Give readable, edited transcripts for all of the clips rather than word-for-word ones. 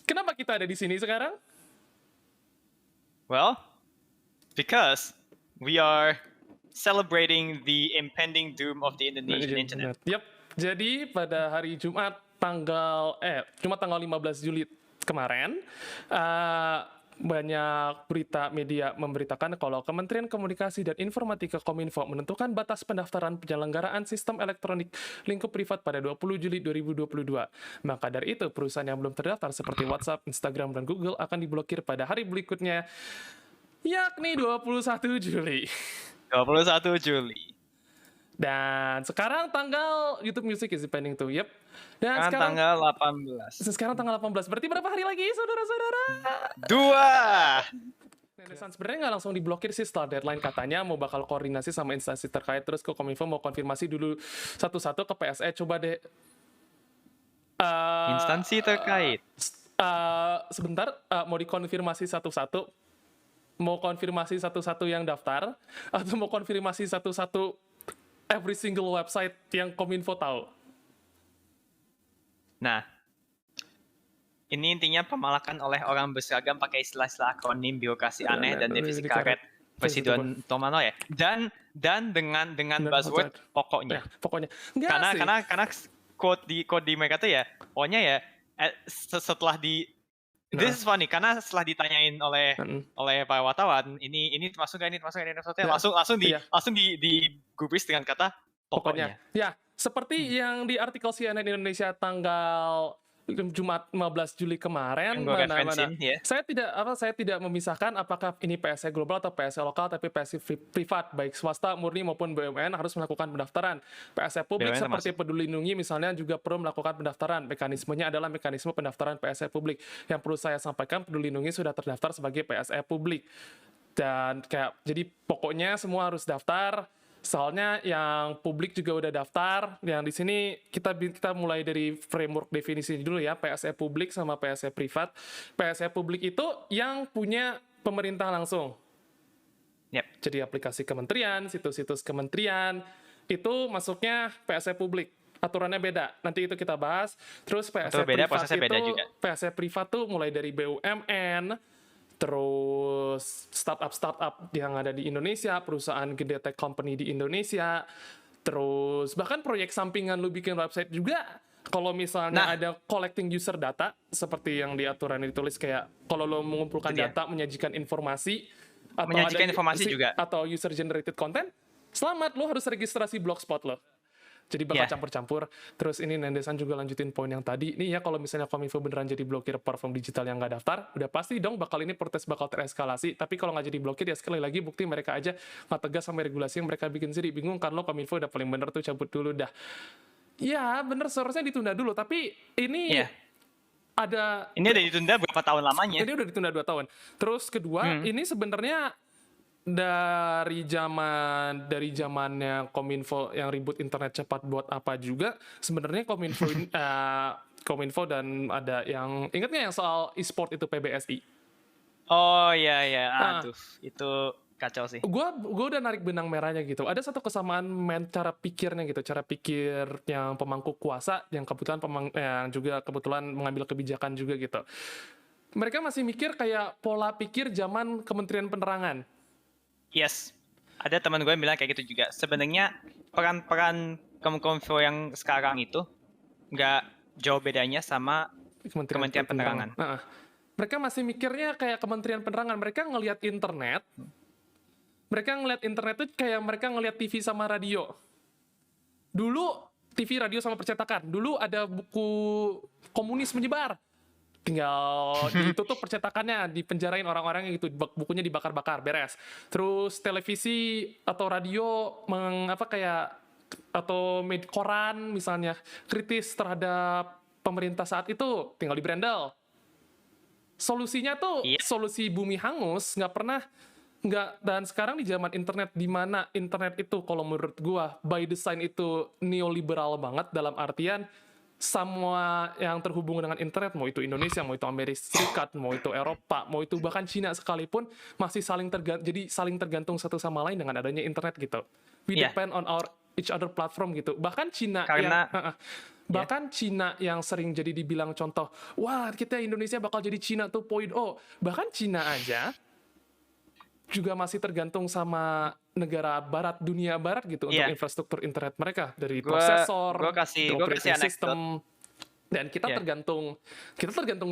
Kenapa kita ada di sini sekarang? Well, because we are celebrating the impending doom of the Indonesian internet. Yap. Jadi pada hari Jumat tanggal 15 Juli kemarin, banyak berita media memberitakan kalau Kementerian Komunikasi dan Informatika Kominfo menentukan batas pendaftaran penyelenggaraan sistem elektronik lingkup privat pada 20 Juli 2022. Maka dari itu, perusahaan yang belum terdaftar seperti WhatsApp, Instagram, dan Google akan diblokir pada hari berikutnya, yakni 21 Juli. 21 Juli. Dan sekarang tanggal YouTube Music is pending tuh, yep. Dan sekarang tanggal 18. Sekarang tanggal 18, berarti berapa hari lagi, saudara-saudara? 2. Sebenarnya nggak langsung diblokir sih setelah deadline, katanya mau bakal koordinasi sama instansi terkait, terus ke Kominfo mau konfirmasi dulu satu-satu ke PSE, coba deh. Instansi terkait. Sebentar, mau dikonfirmasi satu-satu, mau konfirmasi satu-satu yang daftar, atau mau konfirmasi satu-satu every single website yang Kominfo tahu? Nah, ini intinya pemalakan oleh orang berseragam pakai istilah-istilah akronim birokrasi aneh dan divisi karet Presiden Tomano ya. Dan dengan buzzword pokoknya. Pokoknya. Karena quote di mereka tuh ya, pokoknya ya setelah di this is funny karena setelah ditanyain oleh para wartawan, ini termasuk gak, langsung digubris dengan kata pokoknya. Ya, seperti yang di artikel CNN Indonesia tanggal Jumat 15 Juli kemarin, saya tidak memisahkan apakah ini PSE global atau PSE lokal, tapi PSE privat baik swasta murni maupun BUMN harus melakukan pendaftaran. PSE publik seperti Peduli Lindungi misalnya juga perlu melakukan pendaftaran. Mekanismenya adalah mekanisme pendaftaran PSE publik. Yang perlu saya sampaikan, Peduli Lindungi sudah terdaftar sebagai PSE publik. Dan jadi pokoknya semua harus daftar. Soalnya yang publik juga udah daftar. Yang di sini kita mulai dari framework definisi dulu ya, PSE publik sama PSE privat. PSE publik itu yang punya pemerintah langsung. Yep. Jadi aplikasi kementerian, situs-situs kementerian, itu masuknya PSE publik. Aturannya beda. Nanti itu kita bahas. Terus PSE privat itu, PSE privat tuh mulai dari BUMN, terus startup yang ada di Indonesia, perusahaan gede tech company di Indonesia, terus bahkan proyek sampingan lu bikin website juga. Kalau misalnya ada collecting user data, seperti yang di aturan ditulis kayak kalau lo mengumpulkan data, menyajikan informasi, juga, atau user generated content, selamat, lo harus registrasi Blogspot lo. Jadi bakal campur-campur. Terus ini Nendesan juga lanjutin poin yang tadi. Nih ya, kalau misalnya Kominfo beneran jadi blokir platform digital yang nggak daftar, udah pasti dong protes bakal tereskalasi. Tapi kalau nggak jadi blokir, ya sekali lagi bukti mereka aja nggak tegas sama regulasi yang mereka bikin sendiri. Bingung kan lo, Kominfo udah paling bener tuh, cabut dulu dah. Ya bener, seharusnya ditunda dulu. Tapi ini ini udah ditunda berapa tahun lamanya? Ini udah ditunda 2 tahun. Terus kedua, ini sebenarnya dari zamannya Kominfo yang ribut internet cepat buat apa juga, sebenarnya Kominfo dan ada yang ingat nggak yang soal e-sport itu PBSI? Oh iya, aduh itu kacau sih. Gue udah narik benang merahnya gitu. Ada satu kesamaan cara pikirnya gitu, cara pikir yang pemangku kuasa yang juga kebetulan mengambil kebijakan juga gitu. Mereka masih mikir kayak pola pikir zaman Kementerian Penerangan. Yes, ada teman gue yang bilang kayak gitu juga. Sebenarnya peran Kominfo yang sekarang itu nggak jauh bedanya sama Kementerian Penerangan. Mereka masih mikirnya kayak Kementerian Penerangan. Mereka ngelihat internet tuh kayak mereka ngelihat TV sama radio. Dulu TV, radio sama percetakan. Dulu ada buku komunis menyebar. Tinggal ditutup percetakannya, dipenjarain orang-orangnya gitu, bukunya dibakar-bakar, beres. Terus televisi atau radio atau koran misalnya kritis terhadap pemerintah saat itu, tinggal diberendel. Solusinya tuh solusi bumi hangus, dan sekarang di zaman internet, di mana internet itu kalau menurut gua by design itu neoliberal banget, dalam artian semua yang terhubung dengan internet, mau itu Indonesia, mau itu Amerika Serikat, mau itu Eropa, mau itu bahkan Cina sekalipun, masih saling tergantung satu sama lain dengan adanya internet gitu. We depend on each other platform gitu. Bahkan Cina Bahkan Cina yang sering jadi dibilang contoh, wah kita Indonesia bakal jadi Cina 2.0. Bahkan Cina aja juga masih tergantung sama negara barat, dunia barat gitu untuk infrastruktur internet mereka. Dari prosesor, operating system, dan kita tergantung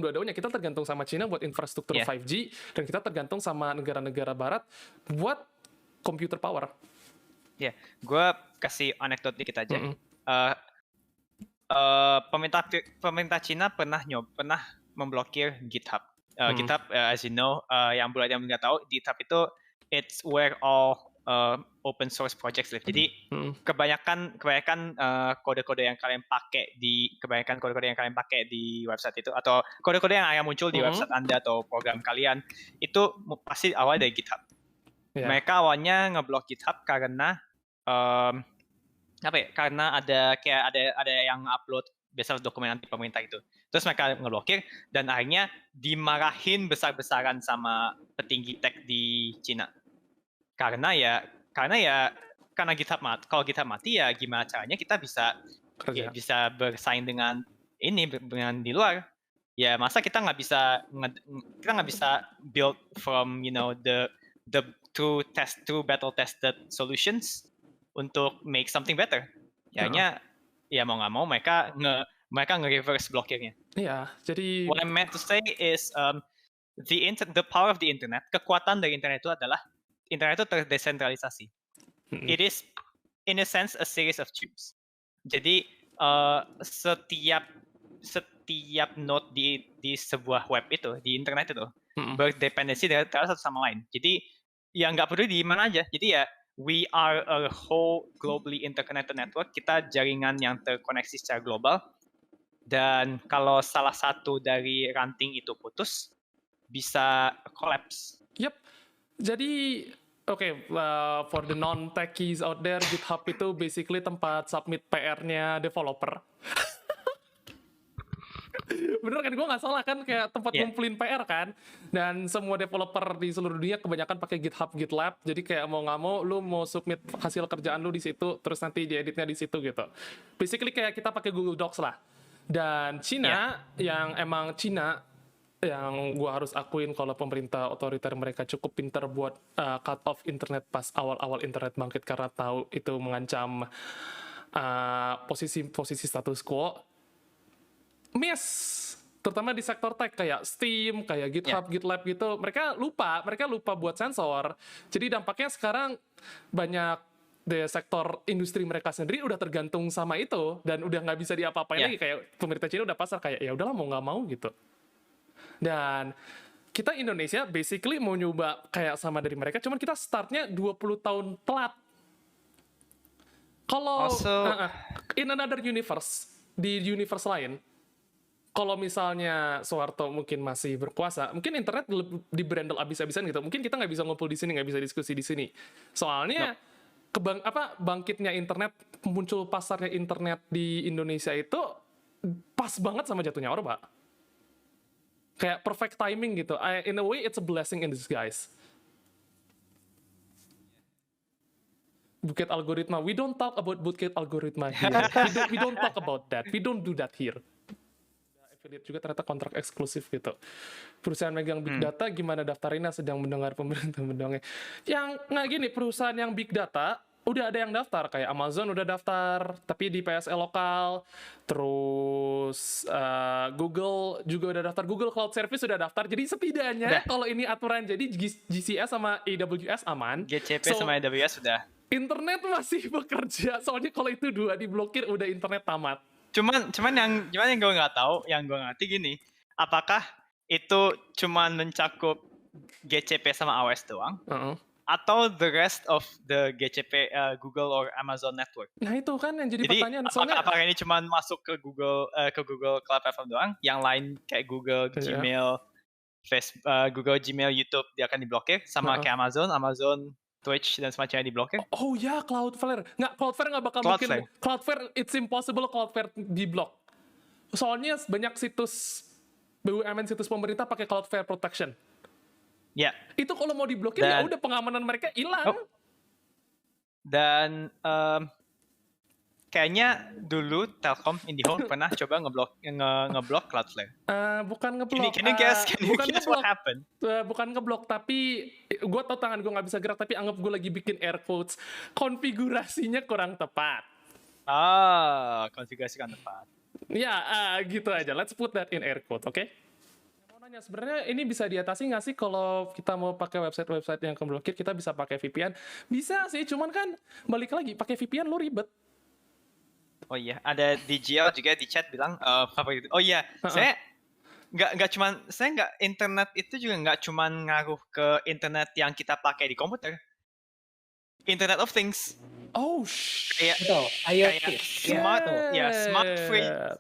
dua-duanya. Kita tergantung sama Cina buat infrastruktur 5G, dan kita tergantung sama negara-negara barat buat computer power. Gue kasih anekdot dikit aja. Pemerintah Cina pernah memblokir GitHub. GitHub, as you know, yang nggak tahu, GitHub itu it's where all open source projects live. Jadi kebanyakan kode-kode yang kalian pakai di website itu, atau kode-kode yang akan muncul di website Anda atau program kalian, itu pasti awal dari GitHub. Mereka awalnya ngeblok GitHub karena karena ada yang upload biasa dokumen anti pemerintah itu. Terus mereka ngeblokir, dan akhirnya dimarahin besar-besaran sama petinggi tech di Cina. Karena GitHub mati. Kalau GitHub mati, ya gimana caranya kita bisa bersaing dengan di luar. Ya masa kita nggak bisa build from the two battle tested solutions untuk make something better. Hanya ya mau nggak mau mereka nge-reverse blokirnya. Jadi what I meant to say is the power of the internet, kekuatan dari internet itu adalah internet itu terdesentralisasi. It is in a sense a series of tubes. Jadi setiap node di sebuah web itu, di internet itu, berdependensi dari satu sama lain. Jadi ya nggak perlu di mana aja. Jadi ya we are a whole globally interconnected network. Kita jaringan yang terkoneksi secara global. Dan kalau salah satu dari ranting itu putus, bisa collapse. Jadi for the non-techies out there, GitHub itu basically tempat submit PR-nya developer. Bener kan, gue nggak salah kan, kayak tempat ngumpulin PR kan, dan semua developer di seluruh dunia kebanyakan pakai GitHub, GitLab. Jadi kayak mau nggak mau lu mau submit hasil kerjaan lu di situ, terus nanti dieditnya di situ gitu. Basically kayak kita pakai Google Docs lah. Dan Cina yang gue harus akuin kalau pemerintah otoriter mereka cukup pintar buat cut off internet pas awal-awal internet bangkit, karena tahu itu mengancam posisi status quo. Terutama di sektor tech kayak Steam, kayak GitHub, GitLab gitu, mereka lupa buat sensor. Jadi dampaknya sekarang banyak di sektor industri mereka sendiri udah tergantung sama itu, dan udah nggak bisa diapa-apain lagi. Kayak pemerintah Cina udah pasar kayak ya udahlah mau nggak mau gitu. Dan kita Indonesia basically mau nyoba kayak sama dari mereka, cuman kita startnya 20 tahun telat. Kalau in another universe, di universe lain, kalau misalnya Soeharto mungkin masih berkuasa, mungkin internet di brandel abis-abisan gitu. Mungkin kita nggak bisa ngumpul di sini, nggak bisa diskusi di sini. Soalnya bangkitnya internet, muncul pasarnya internet di Indonesia itu pas banget sama jatuhnya Orba. Kayak perfect timing gitu. In a way, it's a blessing in disguise. Bukit algoritma. We don't talk about Bukit algoritma here. We don't talk about that. We don't do that here. Affiliate juga ternyata kontrak eksklusif gitu. Perusahaan megang big data, gimana daftarinnya, sedang mendengar pemerintah mendongeng. Yang nggak gini, perusahaan yang big data udah ada yang daftar, kayak Amazon udah daftar tapi di PSE lokal, terus Google juga udah daftar, Google Cloud Service udah daftar. Jadi setidaknya kalau ini aturan jadi GCS sama AWS aman, GCP sama AWS sudah, internet masih bekerja. Soalnya kalau itu dua diblokir udah internet tamat. Cuman yang gue nggak tahu, yang gue ngerti gini, apakah itu cuman mencakup GCP sama AWS doang? Atau the rest of the GCP Google or Amazon network? Nah itu kan yang jadi pertanyaan. Soalnya apakah ini cuma masuk ke Google Cloud Platform doang? Yang lain kayak Google Gmail, Facebook, Google Gmail, YouTube dia akan diblokir, sama kayak Amazon, Twitch dan semacamnya diblokir. Oh ya, Cloudflare. Cloudflare nggak bakal mungkin. Cloudflare, it's impossible Cloudflare diblok. Soalnya banyak situs BUMN, situs pemerintah pakai Cloudflare protection. Itu kalau mau diblokir ya udah pengamanan mereka hilang. Dan kayaknya dulu Telkom IndiHome pernah coba ngeblok Cloudflare. Bukan ngeblok. Can you guess what happened? Bukan ngeblok, tapi gue tau tangan gue nggak bisa gerak, tapi anggap gue lagi bikin air quotes. Konfigurasinya kurang tepat. Konfigurasi kurang tepat. Ya, gitu aja. Let's put that in air quotes, oke? Mau nanya, sebenarnya ini bisa diatasi nggak sih kalau kita mau pakai website yang keblokir, kita bisa pakai VPN? Bisa sih, cuman kan balik lagi, pakai VPN lo ribet. Oh iya, ada DJL juga di chat bilang oh iya, saya nggak internet itu juga nggak cuman ngaruh ke internet yang kita pakai di komputer. Internet of Things. Oh, kayak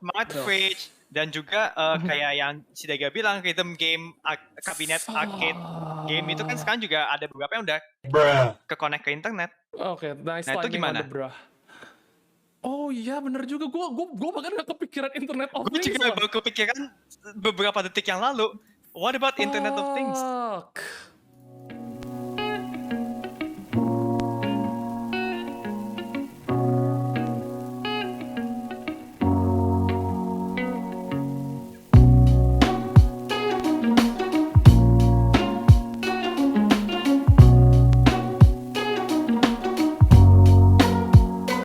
smart fridge dan juga kayak yang si Dega bilang rhythm game, kabinet arcade game itu kan sekarang juga ada beberapa yang udah ke-connect ke internet. Oke, nice. Nah itu gimana? Oh iya, bener juga. Gue bahkan gak kepikiran Internet of Things. Gue juga baru kepikiran beberapa detik yang lalu. What about Internet of Things?